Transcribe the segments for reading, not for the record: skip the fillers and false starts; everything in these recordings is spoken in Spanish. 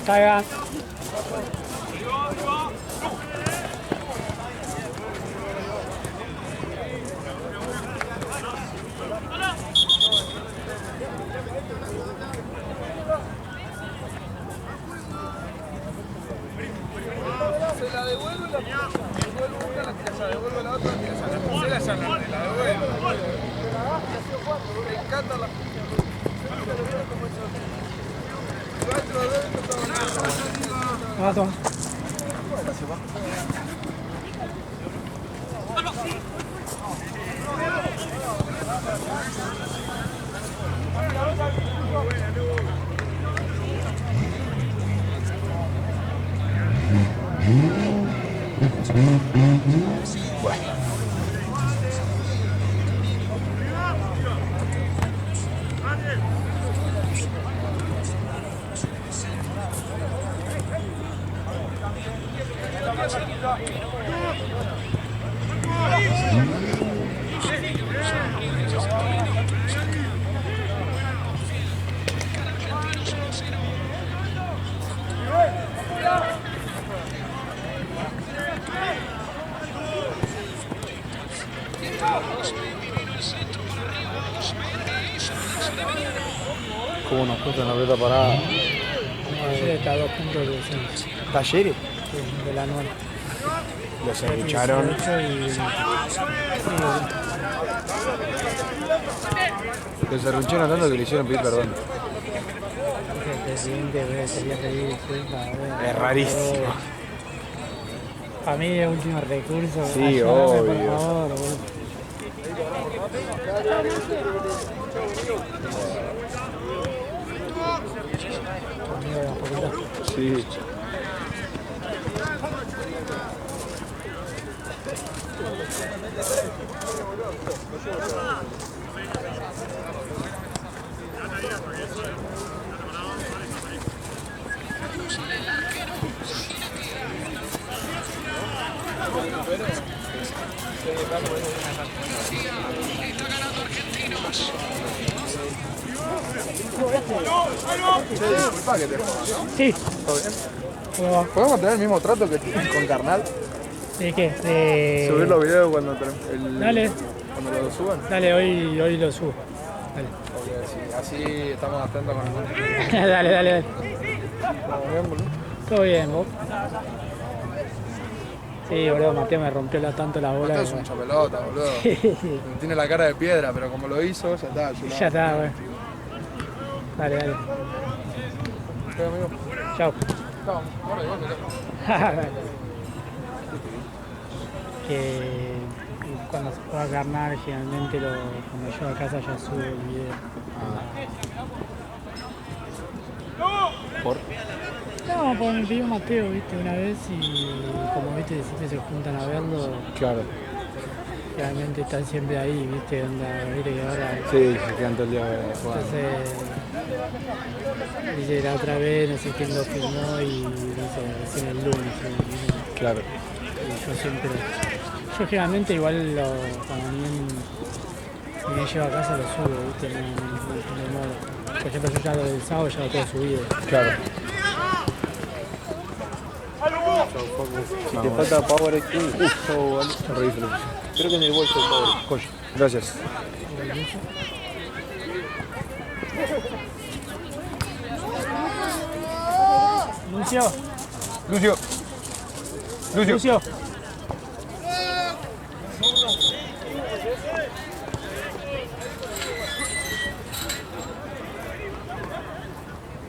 Caiga. Se la devuelvo y la devuelvo una, la tira allá, devuelvo la otra, la tira allá. Se la allá, la devuelvo. Me encanta la Ah, toma. ¿Cómo nos cuesta una pelota parada? Ayer está a 2 puntos de descenso. ¿Talleres? De la nueva. Los escucharon. Los arrucharon tanto que le hicieron pedir perdón. El presidente sería pedir disculpas. Es rarísimo. Para mí es último recurso. Sí, Ayúdame, obvio. por favor, boludo. Conmigo de a poquito. Sí. Disculpa que te jodas, ¿no? Sí. ¿Todo bien? ¿Cómo va? ¿Podemos tener el mismo trato que con Carnal? ¿De qué? De... Subir los videos cuando, Dale. cuando lo suban. Dale, hoy lo subo. Dale. Porque así estamos atentos con el contenido. Dale, dale. ¿Estamos bien, boludo? Todo bien, vos. Sí, boludo, Mateo me rompió tanto la bola. Mateo es un chapelota, boludo. Tiene la cara de piedra, pero como lo hizo, ya está. Ya está, güey. Dale. Sí, amigo. Chao. Chao. Ahora igual, Que cuando se juega carnal, generalmente cuando llego a casa ya subo el video. ¿Por? No, porque me pidió Mateo, viste, una vez y como viste, siempre se juntan a verlo. Claro. Realmente están siempre ahí, viste, viste que ahora. Sí, se quedan todo el día jugando. Entonces, dice la otra vez, no sé quién lo filmó y dice recién el lunes. Claro. Yo generalmente igual cuando ni llevo a casa lo subo, viste, no demoro. Por ejemplo, yo ya lo del sábado ya lo tengo subido. Claro. Si te falta Power IQ, horrible. Creo que en el bolso de Power. Joya. Gracias. Lucio.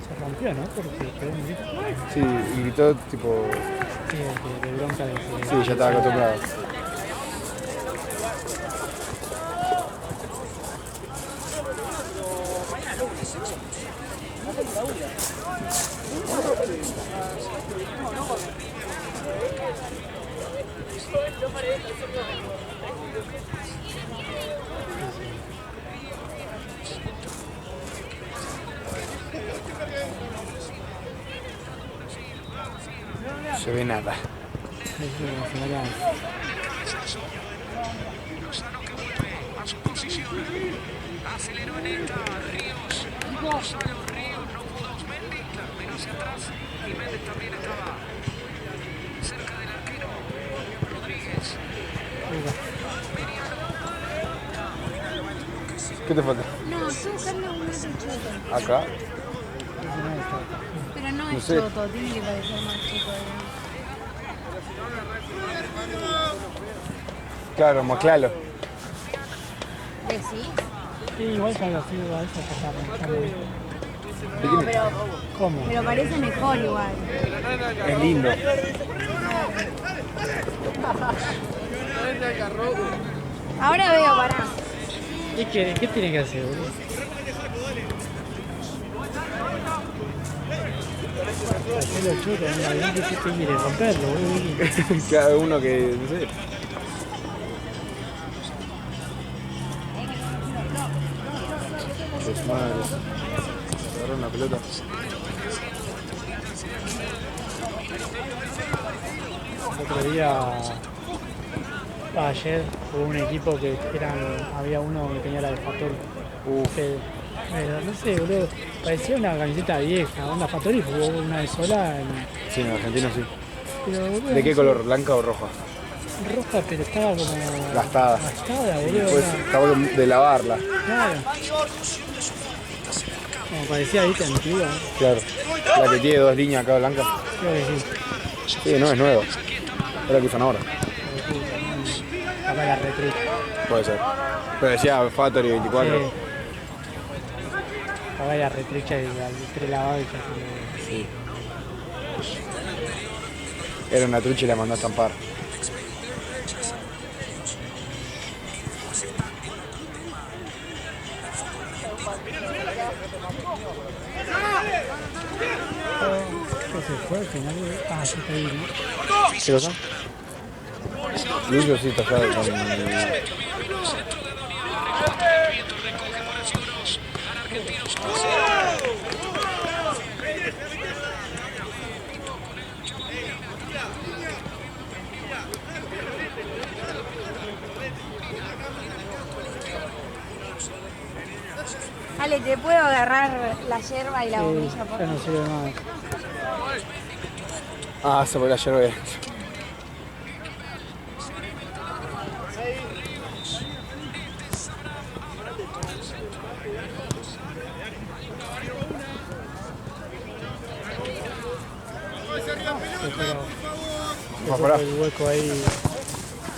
Se rompió, ¿no? Porque quedó un grito. Sí, y gritó tipo. Sí, de bronca de que... Sí, ya estaba acostumbrado. No se ve nada. Lozano que vuelve a su posición. Aceleró en esta Ríos. Gonzalo Ríos, no pudo Osmendi. La menos hacia atrás. Jiménez también estaba cerca del arquero. Rodríguez. ¿Qué te falta? No, estoy buscando un choto. Acá. Pero no No es sé. choto, tiene que parecer más chico. Claro, más claro. ¿Decís? Sí, igual salga así, igual se No, pero, ¿Cómo? pero parece mejor igual. Es lindo. Ahora veo, pará. ¿Qué tiene que hacer, boludo? Hacerlo chuto, ¿no? ¿Qué quiere? Romperlo, boludo. Cada uno que, no sé. Pues madre. Agarraron una pelota. El otro día, ayer, hubo un equipo que había uno que tenía la de Fattori. Pero no sé, boludo, parecía una camiseta vieja. Onda Fattori jugó una vez sola. Sí, en Argentina sí. Pero, boludo, ¿De qué no color? ¿Blanca o roja? sé, roja, pero estaba como Gastada. gastada, boludo. Pues acabo de lavarla. Claro. Como parecía, viste, antigua. Claro. La que tiene dos líneas acá blancas. Creo que sí. Sí, no es nueva. Es la que usan ahora. Acá la retrucha. Puede ser. Pero decía Factory 24. Sí. Acá la retrucha y al prelavado y ya Sí. Era una trucha y la mandó a estampar. ¿Qué se fue al final? Ah, sí, está ahí, ¿no? ¿Qué cosa? Lucho sí está allá con... Ale, ¿te puedo agarrar la yerba y la bombilla, por Ya no sirve más. Ah, se fue ayer, ve. Se fue el hueco ahí.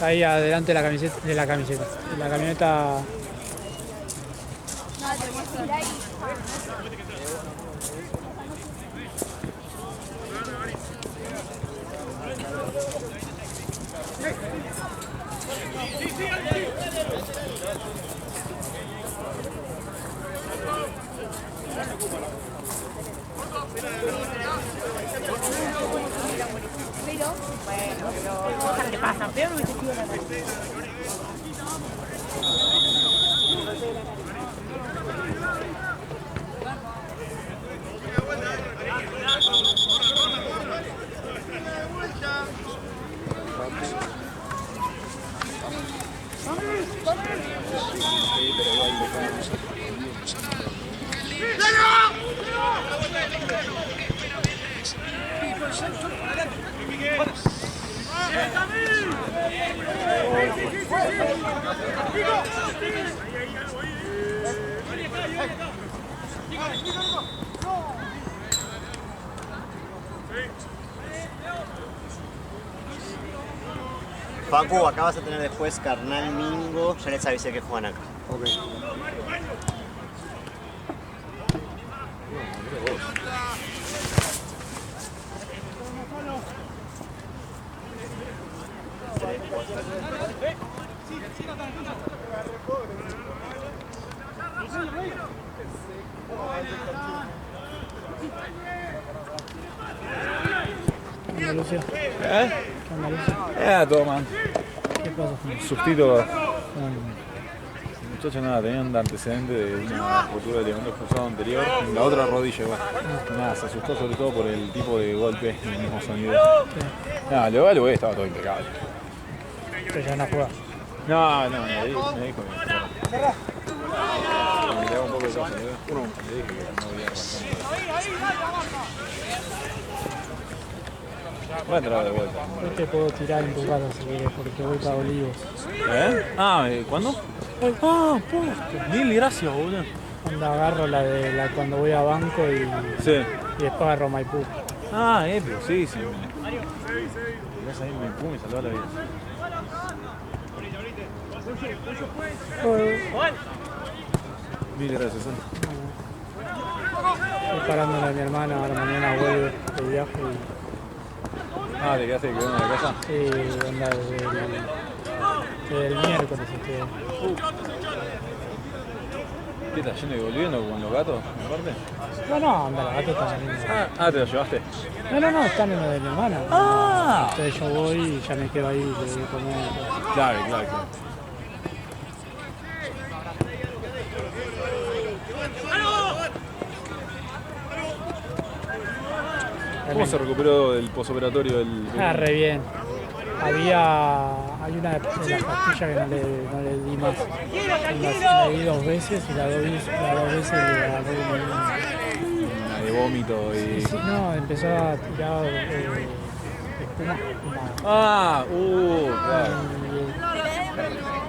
Ahí adelante de la camiseta. De la camioneta. cosas le pasan. Peor hubiese sido la Facu, acá vas a tener después Carnal Mingo, ya les avisé que juegan acá. Ok. ¿Qué onda, Lucio? ¿Eh? ¿Qué onda, Lucio? Todo man. ¿Qué pasó? Sustito. El muchacho nada, tenía un antecedente de una rotura de ligamento cruzado anterior en la otra rodilla igual. Nada, se asustó sobre todo por el tipo de golpe y el mismo sonido. Nada, lo evalué, estaba todo impecable. Pero ya no juega. No, me dijo que me daba un poco de cosa, le dije que no había razón. Va a entrar de vuelta. Yo te puedo tirar en tu casa si querés, porque voy para Olivos. ¿Eh? Ah, ¿cuándo? Ah, posta. Mil gracias, boludo. Onda agarro la de la cuando voy a banco y después agarro Maipú. Ah, pero sí, sí. Mirás ahí Maipú, me salvó la vida. Mil gracias, Estoy parando a mi hermana, ahora mañana vuelve de viaje y Ah, ¿te quedaste en la casa? sí, onda desde el miércoles estoy. ¿Qué estás yendo y volviendo con los gatos, aparte? No, anda, los gatos están en ¿te los llevaste? No, están en lo de mi hermana. Ah. Entonces yo voy y ya me quedo ahí, le doy comer. Claro. ¿Cómo se recuperó del posoperatorio del... Re bien. Hay una de las pastillas que no le di más. La di 2 veces y las dos veces le agarré Una de vómito y... Sí, no, empezó a tirar espuma. Claro.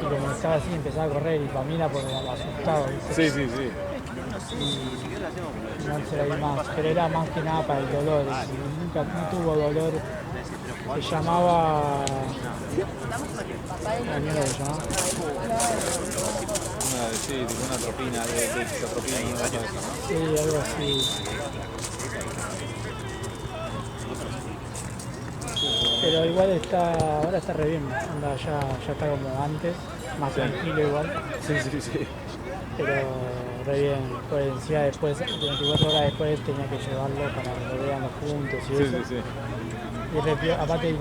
Y como estaba así, empezaba a correr y para mí era por asustado. ¿Viste? Sí. Y no se la di más, pero era más que nada para el dolor. No tuvo dolor. Se llamaba... ¿La mierda se llamaba? Una atropina, de citotropina, una cosa de eso, ¿no? Sí, algo así. Pero igual ahora está re bien, onda, ya está como antes, más tranquilo igual. Sí. Pero re bien, pues encima después, 24 horas después tenía que llevarlo para que lo vean los puntos y eso. Sí. Y aparte le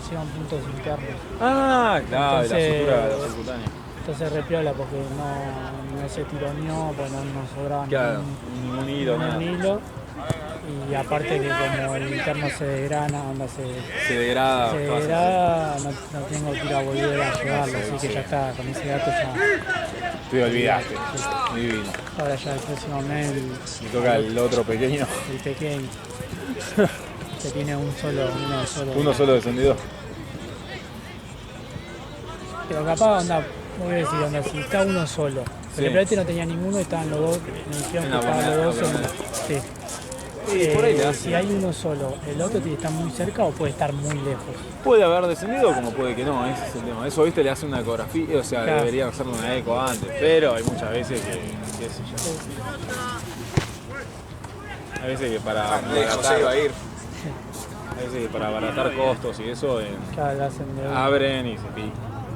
hicieron puntos internos. Ah, claro, Entonces, la subcutánea. Entonces re piola porque no se tironeó, pues no sobraba Ningún hilo, nada. ningún hilo. Y aparte que como el interno se degrana, se degrada, no tengo que ir a volver a llevarlo, así que ya está, con ese dato ya... Te olvidaste, Sí. divino. Ahora ya el próximo mes Me toca el otro pequeño. el pequeño, que tiene uno solo. Uno solo descendido. Pero capaz, voy a decir, si está uno solo. Pero el no tenía ninguno, estaban los dos, me dijeron que estaban los dos. Sí. Por ahí le si hay uno solo, ¿el otro tiene que estar muy cerca o puede estar muy lejos? Puede haber descendido como puede que no, ese es el tema. Eso, viste, le hace una ecografía, o sea, Claro. debería hacerle una eco antes, pero hay muchas veces que, qué sé yo. Hay veces que para abaratar, hay veces que para abaratar costos y eso, Claro, lo hacen de abren y se pican.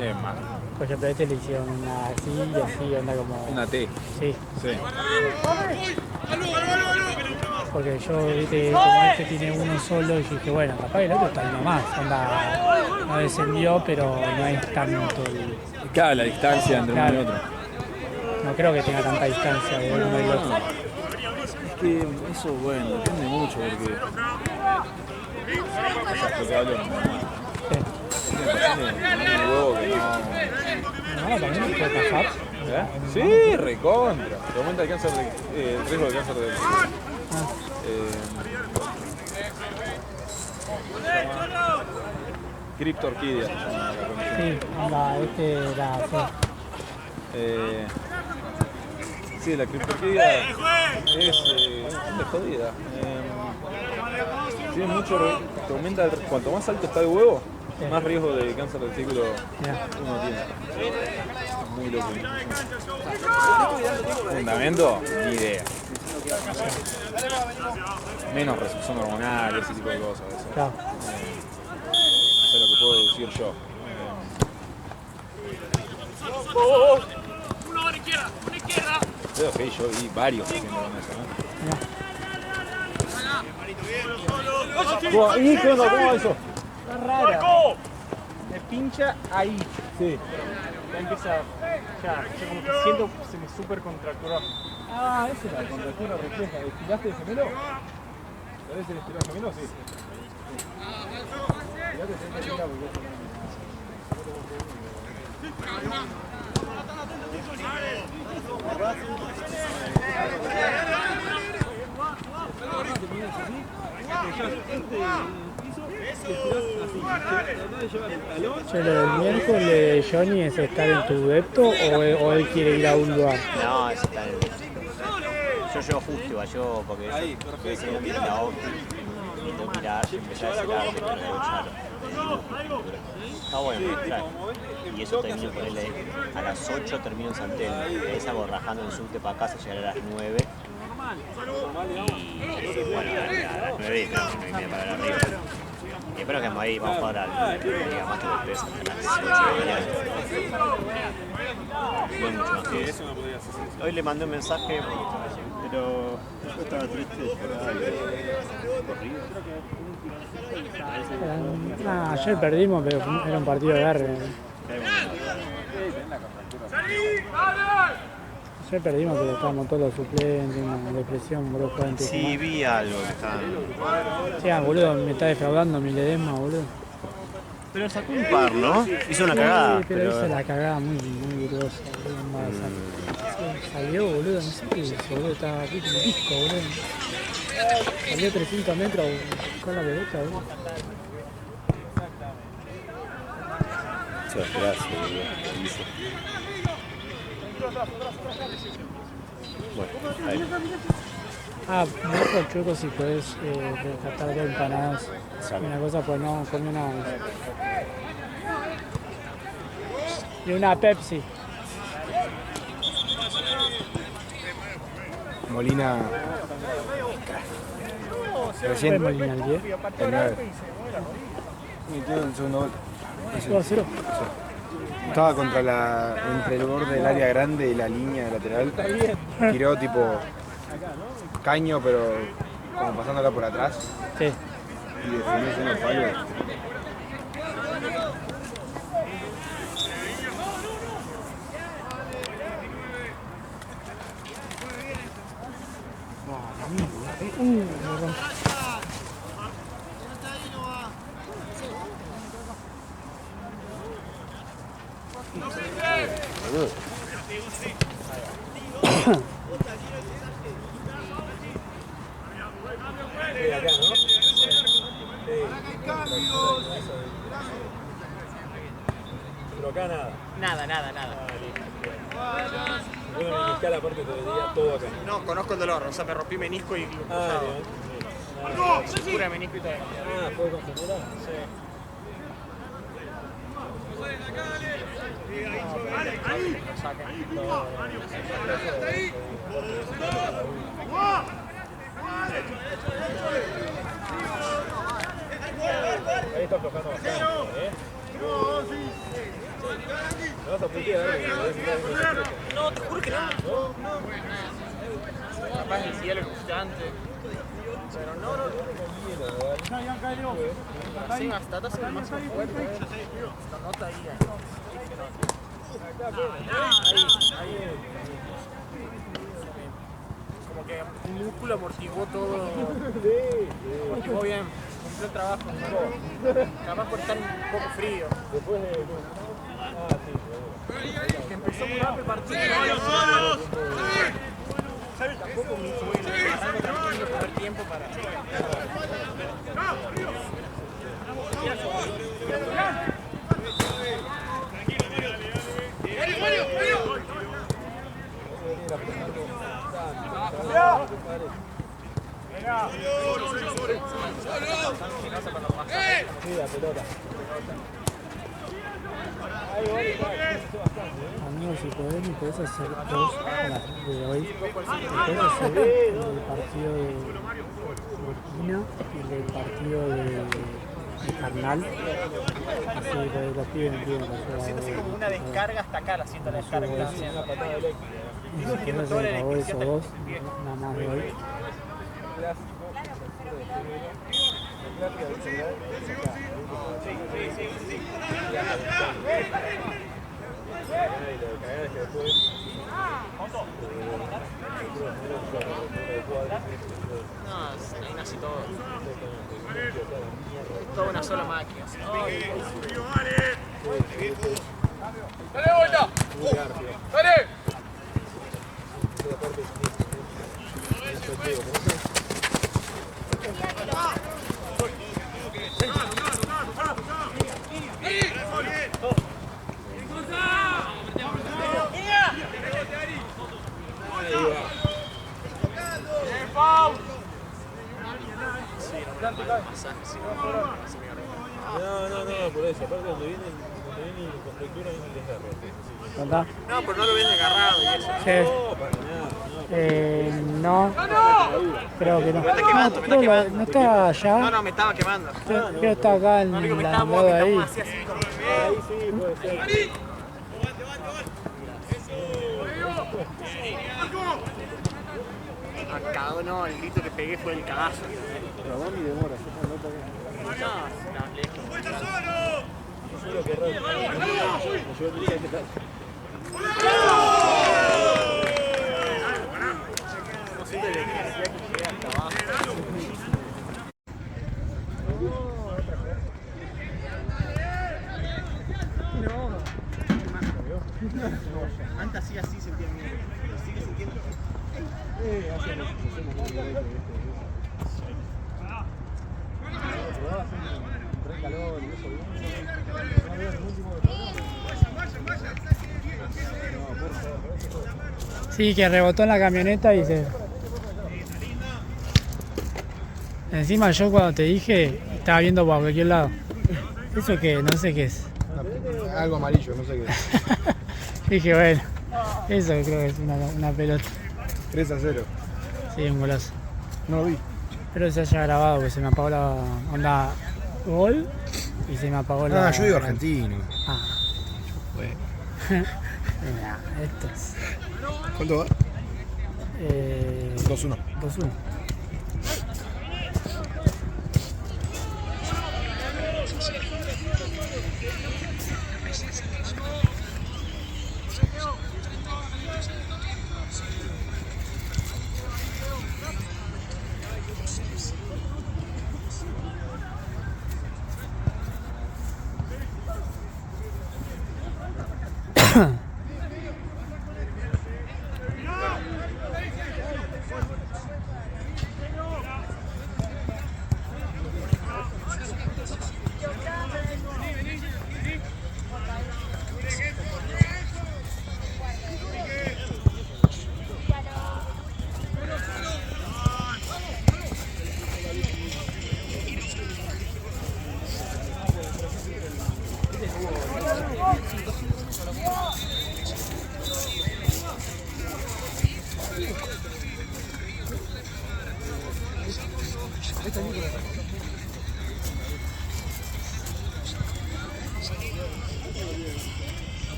Es más, Por ejemplo, a este le hicieron una así y así, onda como... una T. Sí, Sí. porque yo, viste, como este tiene uno solo, y dije, bueno, capaz que el otro está ahí nomás, onda, no descendió, pero no es tanto el... Claro, la distancia entre uno y otro. No creo que tenga tanta distancia de uno y el otro. Es que eso, bueno, depende mucho porque... Lo que hablo, un huevo que No, también puede pasar. ¿Eh? Sí, recontra. Te aumenta el cáncer el riesgo de cáncer de... Criptorquidia se llama la condición. Sí, onda, este era así. Sí, la criptorquidia es bastante jodida. Tiene mucho... Te aumenta cuanto más alto está el huevo, más riesgo de cáncer del testículo uno tiene. Muy loco. Fundamento, ni idea. Menos recepción hormonal, ese tipo de cosas. Eso. Claro. Eso es lo que puedo deducir yo. Pero sí, yo vi varios haciendo con eso, ¿no? ¿Y qué onda? ¿Cómo va eso? Está rara. Me pincha ahí. Sí. Ya empieza. Ya, yo como que siento que se me super contracturó. Ah, esa es la contractura refleja. ¿Estiraste el gemelo? ¿Parece el estirado gemelo? Sí. Estirate el gemelo porque Che, lo del miércoles, Johnny, ¿es estar en tu depto o él quiere ir a un lugar? No, ese está en el... Yo llego justo, igual, yo porque yo ese día miré la óptica y tengo que mirar, yo empecé a hacer arte, pero me charo. Está bueno, claro. Y eso termino por él a las 8 termino en San Telmo. De esa hago rajando en subte para casa, llegar a las 9. Y bueno, a las 9 y creo que me viene para arriba. Y espero que ahí vamos a jugar al Liga Master de Pesa hasta las 8 de la mañana. No mucho más que eso. Hoy le mandé un mensaje, pero yo estaba triste. Ayer perdimos, pero era un partido de guerra. Ayer perdimos, pero estábamos todos los suplentes, una depresión, boludo, jugando. Sí, vi algo que estaban... Sí, boludo, me está defraudando mi Ledesma, boludo. Pero sacó un par, ¿no? Hizo una cagada. Sí, pero hizo la cagada muy gruesa, boludo. Salió, boludo, no sé qué hizo, boludo, estaba aquí como disco, boludo. Salió 300 metros con la pelota, boludo. Muchas gracias, boludo. Bueno, ahí. Me dijo el Chueco si puedes rescatar 2 empanadas. Una cosa, pues no comí nada. Y una Pepsi. Molina. ¿Fue Recién. Molina el 10? El 9. Metió el segundo gol. 2-0. Estaba entre el borde del área grande y la línea lateral. Tiró tipo caño, pero como pasándola por atrás. Sí. Y definió en el palo. Pero acá nada. Nada. Bueno, meniscal aparte todo el día, todo acá. No, conozco el dolor, o sea, me rompí menisco y cura de menisco y todo. ¿Fue con Gemela? Sí. Ahí está aflojando bastante, ¿Me vas a putear? No, te juro que no. Capaz el cielo constante. Pero no. Sí, hasta está haciendo más fuerte. Lo nota ahí. Ahí. Como que un músculo amortiguó todo. Amortiguó bien. Cumplió el trabajo. Capaz por estar un poco frío. Después de... Que empezó muy rápido el partido. Tampoco me hizo bueno. Arranco tranquilo, primer tiempo para... Amigos, si podés, me podés hacer 2 a las de hoy. Me podés hacer el partido de Burkina y el partido de Carnal. Así que los pibes me piden para Siento así como una descarga hasta acá, la siento la descarga que están haciendo. y si quieres se acabó esos 2, nada más de hoy. No, ahí nace todo. Toda una sola máquina. ¡Dale, vuelta! ¡Dale! No, por eso. Aparte donde viene la constructura viene el desgarro. ¿Verdad? No, pero no lo ven agarrado y eso. Sí. No, creo que no. Me está quemando, me está quemando. No está allá. No, me estaba quemando. Creo que está acá en No, digo, me la estaba lado de ahí. así, así. Ahí sí, puede ser. Cagó, no, el grito que pegué fue el cagazo. Pero va mi demora, yo no No, lejos. sé lo que es raro. Yo diría que tal. No siento la necesidad que llegué hasta abajo. Antes así sentía miedo. Lo sigue sintiendo. Sí, que rebotó en la camioneta y se... Encima yo cuando te dije, estaba viendo para cualquier lado. Eso que no sé qué es. Algo amarillo, no sé qué. Dije, bueno, eso creo que es una pelota. 3-0. Sí, un golazo. No lo vi. Espero que se haya grabado porque se me apagó la onda gol y se me apagó la... Ah, yo digo argentino. Ah, mira, esto es... ¿Cuánto va? 2-1. 2-1.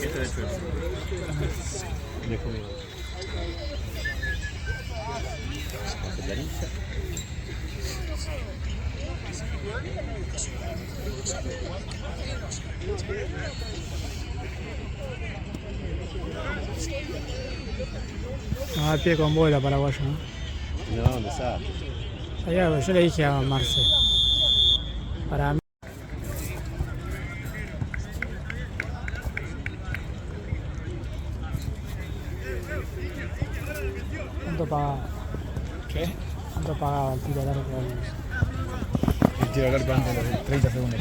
Este es el dejo mi hace planilla. No, al pie con bola paraguayo, ¿no? No, desastre. Yo le dije a Marce. Para mí. ¿Cuánto pagaba? ¿Qué? ¿Cuánto pagaba el tiro largo? El tiro largo antes de los 30 segundos.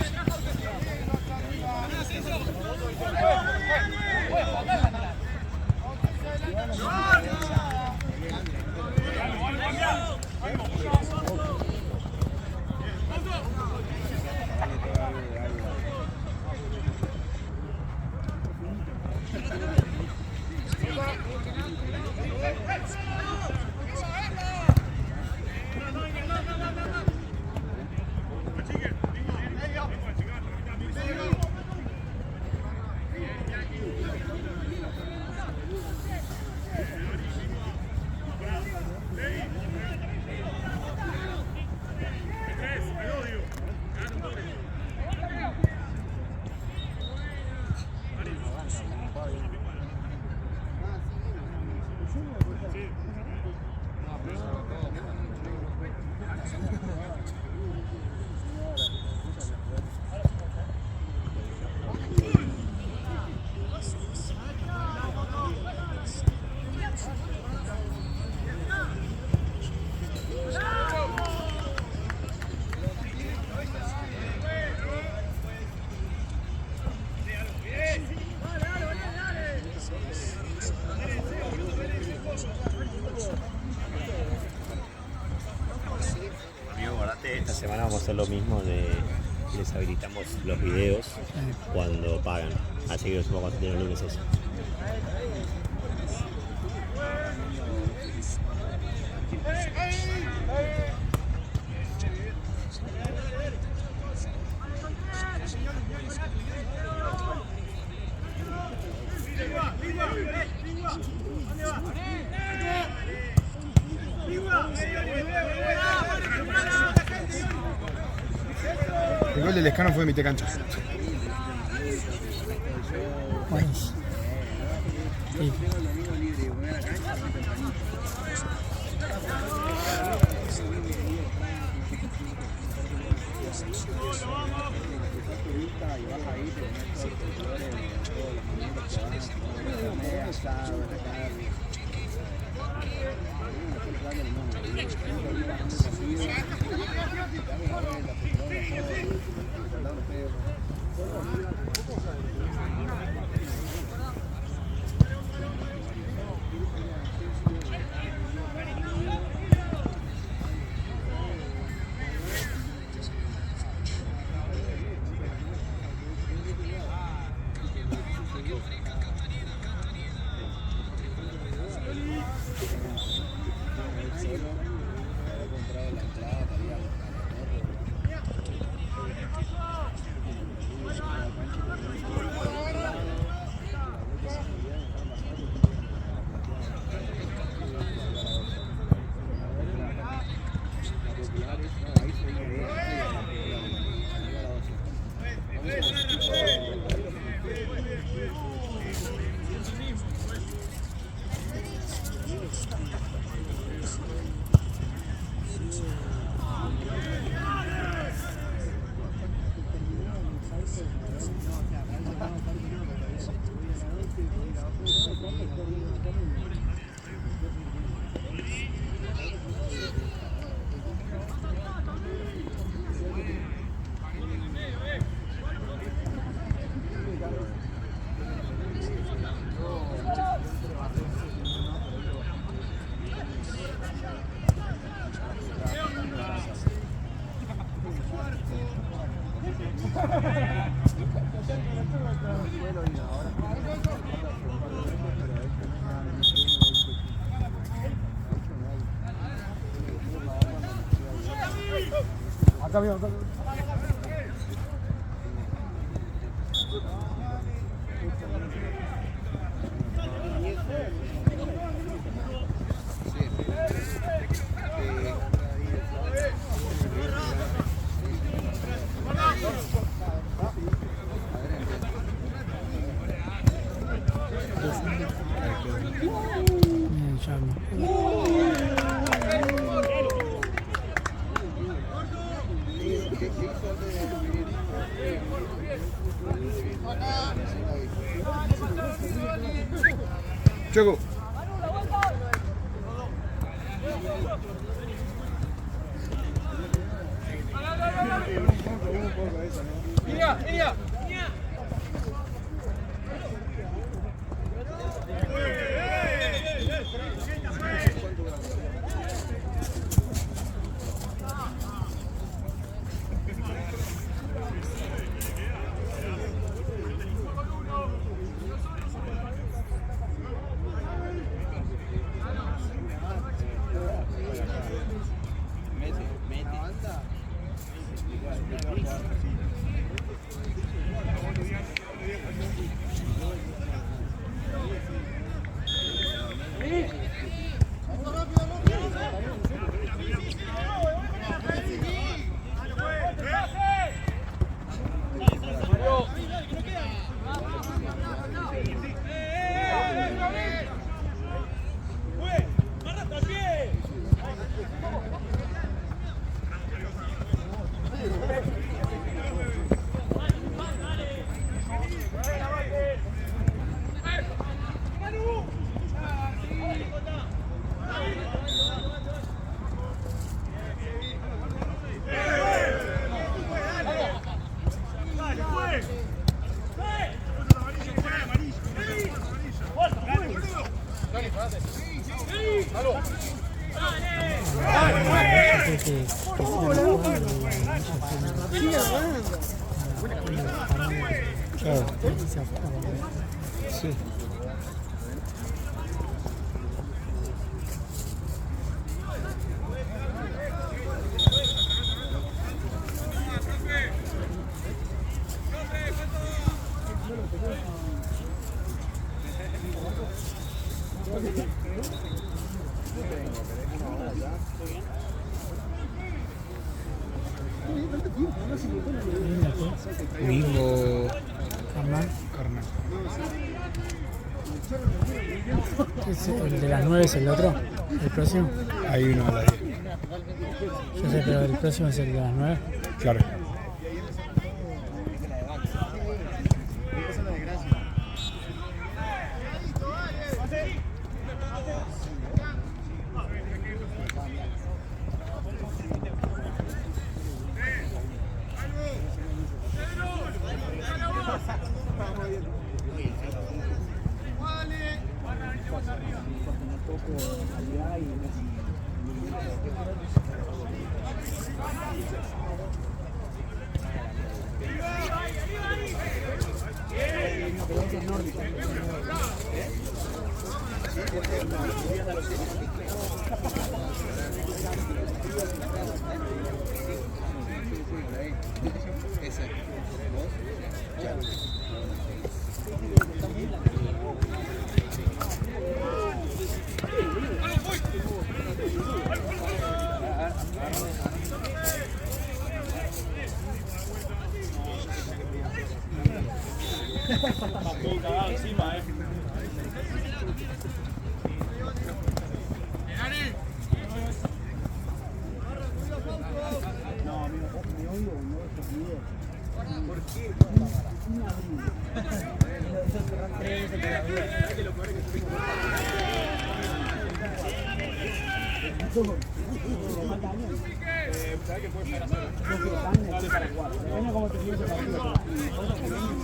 Esta semana vamos a hacer lo mismo les habilitamos los videos cuando pagan. Así que lo supongo cuando tienen el lunes eso. El gol del Lescano fue de mitad cancha. Buenísimo. Sí. Acá veo, acá veo. Choco. Mira. que sigan jugando y Claro. Sí. Mingo Carnal. Carnal. ¿El de las 9 es el otro? ¿El próximo? Hay uno a las 10. Yo sé, pero el próximo es el de las 9. Claro.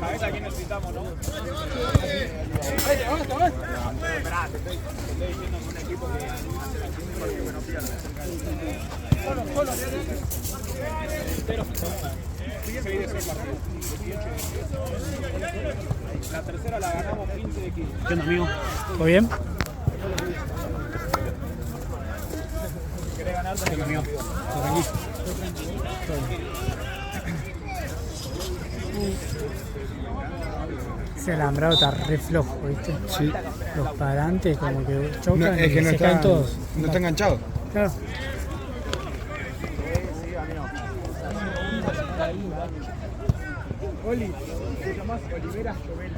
¿Sabes a quién necesitamos, no? La tercera la ganamos 15 de 15. ¿Qué onda, amigo? ¿Todo bien? ¿Querés ganar? ¿Qué onda, amigo? ¿Todo tranquilo? Ese alambrado está re flojo, ¿viste? Sí. Los parantes como que chocan No, es que y no se está, caen todos. no está enganchado. Claro. Oli, ¿te llamás Olivera Jovel?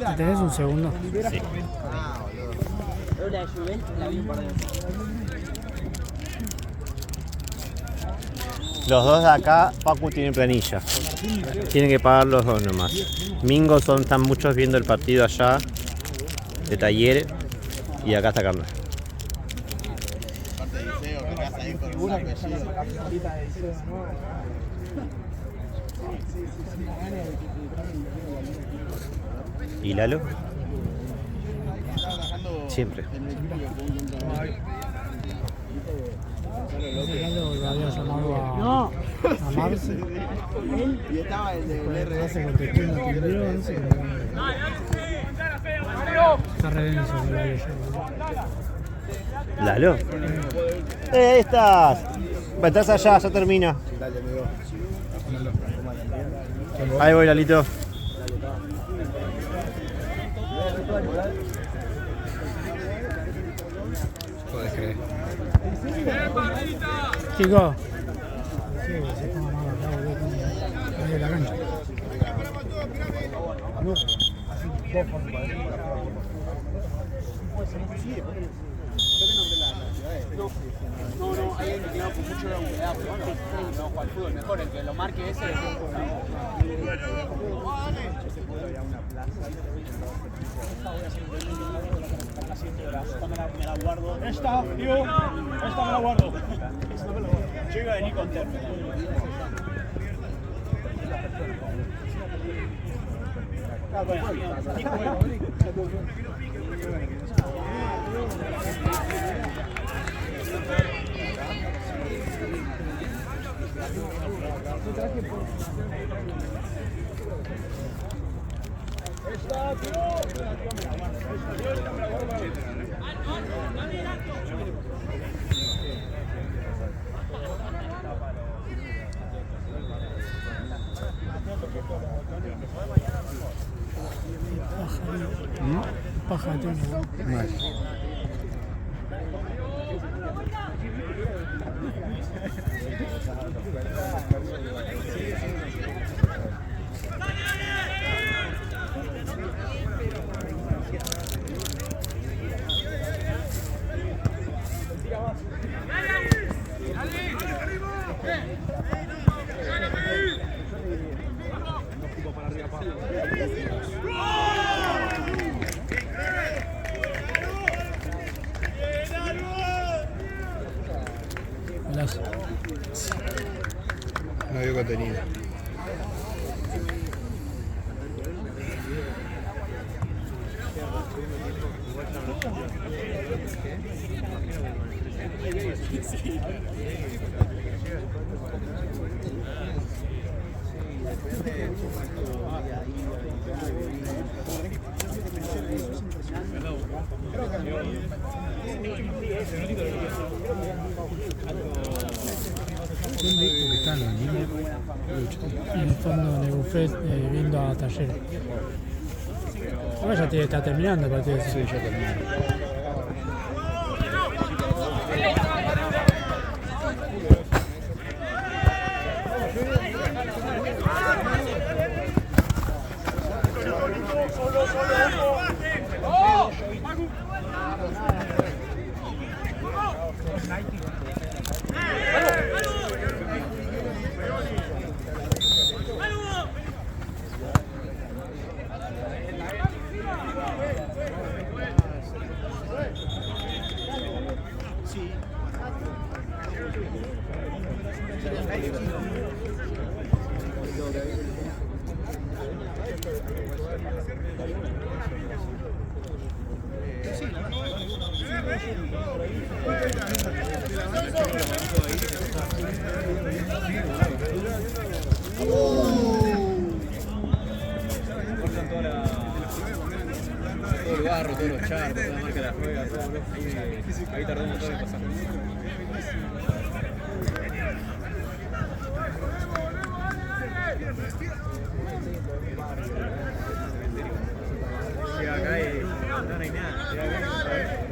¿Me tenés un segundo? Sí. Los dos de acá, Pacu tiene planilla. Tienen que pagar los dos nomás. Mingo están muchos viendo el partido allá de Talleres y acá está Carlos. ¿Y Lalo? Siempre. Lo había llamado a Marce. Y estaba el de Marce contestó y no atendió, no sé. Está re bien eso, lo había llamado. ¿Lalo? Ahí estás. Estás allá, ya termina. Dale, amigo. Ahí voy, Lalito. Podés creer. Chicos. Sí, se ponga más acá, boludo, de la cancha. No, hay alguien que con mucho la humedad, pero bueno, no juega al fútbol, mejor el que lo marque ese. Me la guardo. Esta me la guardo. Llega de Nico Anter. Pájate, ¿no? Mal. Golazo. No veo contenido. Porque están en línea. En el fondo del buffet viendo a Talleres. Ahora ya está terminando el partido. Sí, ya terminé. Todo el barro, todos los charcos, toda la marca de la juega, todo, ahí tardó un montón en pasar. Llega acá y no hay nada. Llega acá y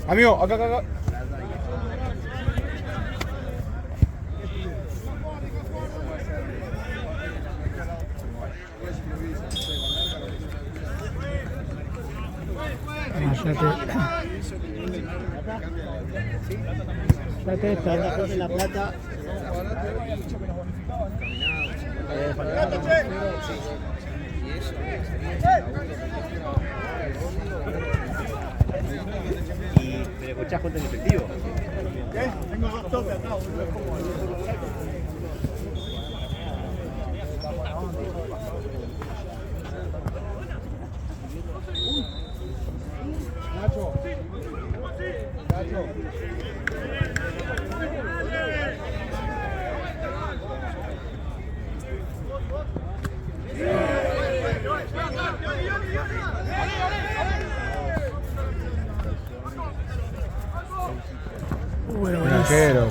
Amigo, acá, acá, acá. Ya te está. La plata. ¿Y te le escuchás cuenta en efectivo? ¿Qué? Tengo dos toques acá, Nacho. Nacho. Bueno, Granjero.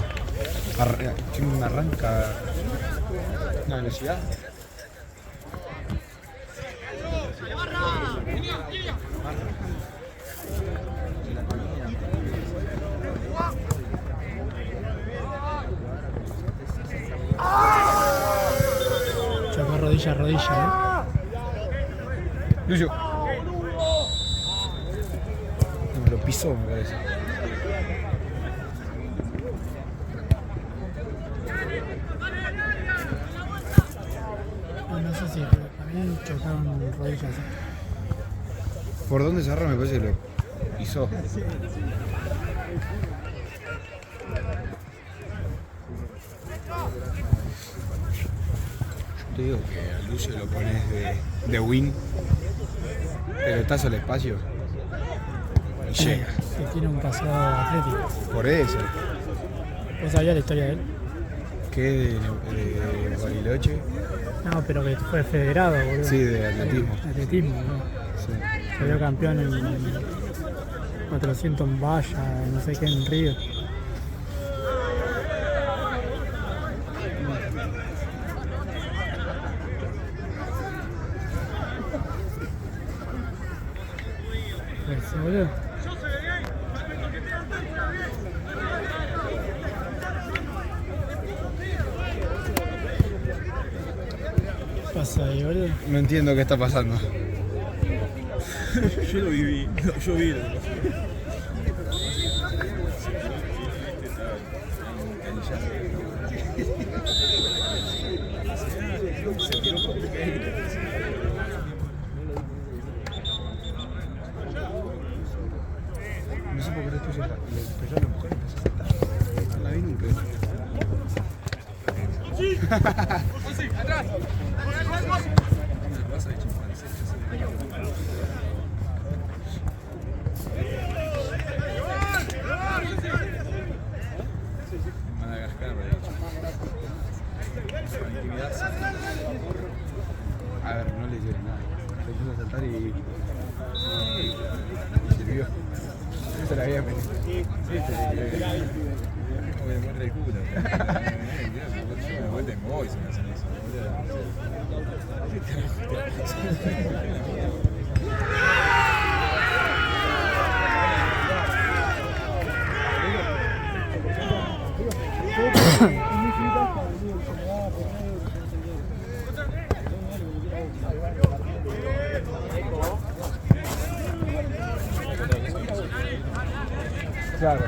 ¿Quién arranca? Una velocidad. Chocó rodilla a rodilla, Lucio. No, me lo pisó, me parece. No sé si, pero para mí chocaron rodillas. Por dónde se agarra me parece que lo pisó. Yo te digo que a Lucio lo pones de win, pelotazo al espacio y llega. Que tiene un pasado atlético. Por eso. ¿Vos sabías la historia de él? ¿Qué de Bariloche? No, pero que fue federado, boludo. Sí, de atletismo. Atletismo, boludo. Sí. Salió campeón en 400 en valla, no sé qué, en Río. Pues, boludo. ¿Qué pasa ahí, boludo? No entiendo qué está pasando. Yo lo viví, no, yo vi lo que pasó. No sé por qué esto le empezó a la mujer y empezó a saltar. No la vi nunca. Madagascar, A ver, no le hicieron nada. Se puso a saltar y sirvió. No se la había metido. como que me muerde el culo. Yo me vuelta en voy si me hacen eso. Claro.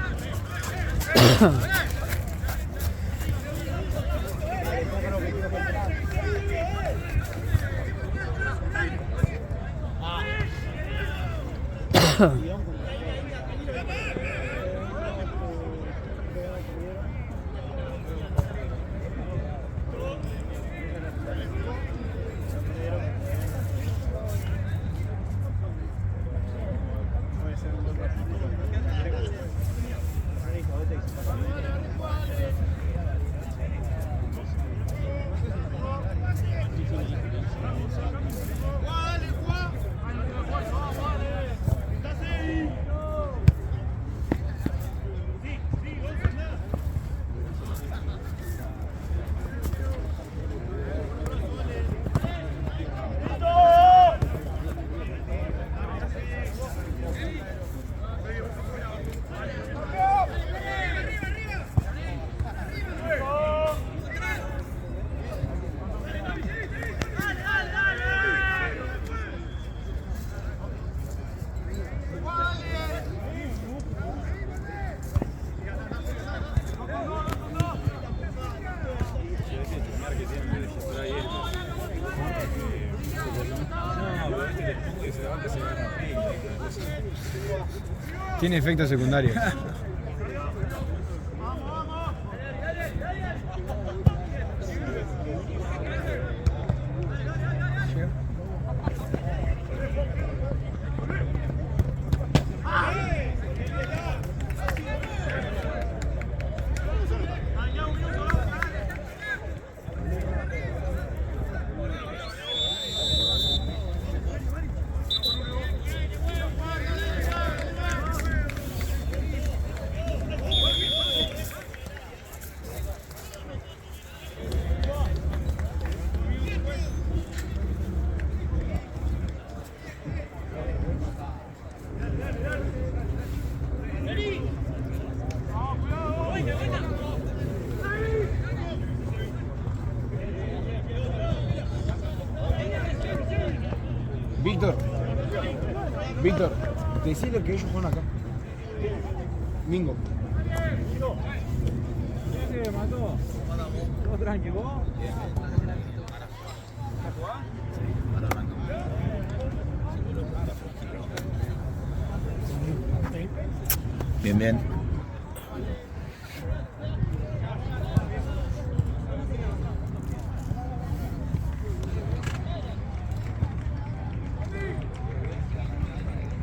Tiene efectos secundarios. Víctor. Víctor, decile que ellos juegan acá. Mingo. ¿Qué mató? ¿Todo tranqui vos? Bien, bien.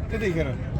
¿Qué te dijeron?